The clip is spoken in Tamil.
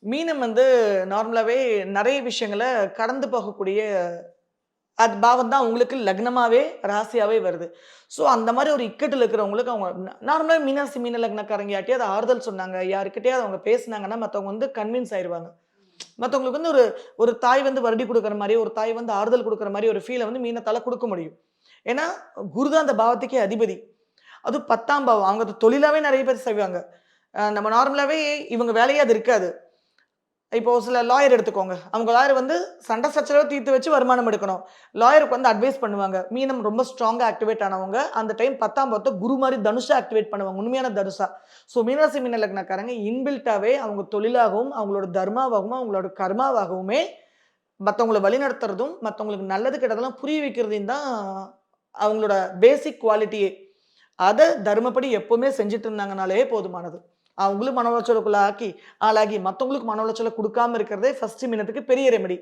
மீனம் வந்து நார்மலாவே நெறைய விஷயங்கள கடந்து போகக்கூடிய அது பாவம் தான் உங்களுக்கு லக்னமாவே, ராசியாவே வருது. ஸோ அந்த மாரி ஒரு இக்கட்டுல இருக்கிறவங்களுக்கு அவங்க நார்மலா மீனாசி மீன லக்னக்காரங்க யார்ட்டயாவது ஆறுதல் சொன்னாங்க, யார்கிட்டயாவது அவங்க பேசுனாங்கன்னா, மத்தவங்க வந்து கன்வின்ஸ் ஆயிருவாங்க. மத்தவங்களுக்கு வந்து ஒரு ஒரு தாய் வந்து வருடி குடுக்குற மாரி, ஒரு தாய் வந்து ஆறுதல் குடுக்குற மாரி ஒரு ஃபீல வந்து மீனத்தால குடுக்க முடியும். ஏன்னா, குரு தான் அந்த பாவத்துக்கே அதிபதி. அதுவும் 10ஆம் பாவம். அவங்க அது தொழிலாவே நெறைய பேர் செய்வாங்க. நம்ம நார்மலாவே இவங்க வேலையே அது இருக்காது. இப்போ சில லாயர் எடுத்துக்கோங்க. அவங்க லாயர் வந்து சண்டை சச்சரவ தீர்த்து வச்சு வருமானம் எடுக்கணும். லாயருக்கு வந்து அட்வைஸ் பண்ணுவாங்க. மீனம் ரொம்ப ஸ்ட்ராங்கா ஆக்டிவேட் ஆனவங்க, அந்த டைம் 10ஆம் பாவத்த குரு மாரி தனுஷா ஆக்டிவேட் பண்ணுவாங்க. உண்மையான தனுஷா. ஸோ மீனராசி மீன லக்னக்காரங்க இன்பில்ட்டாவே அவங்க தொழிலாகவும், அவங்களோட தர்மாவாகவும், அவங்களோட கர்மாவாகவுமே மத்தவங்கள வழிநடத்துறதும், மத்தவங்களுக்கு நல்லது கெட்டதெல்லாம் புரிய வைக்கிறதையும் தான் அவங்களோட பேசிக் குவாலிட்டியே. அத தர்மப்படி எப்பவுமே செஞ்சுட்டு இருந்தாங்கனாலே போதுமானது. அவங்களும் மன உளைச்சலுக்குள்ள ஆளாகி மத்தவங்களுக்கு மன உளைச்சல குடுக்காம இருக்கிறதே ஃபர்ஸ்ட் மீனத்துக்கு பெரிய ரெமெடி.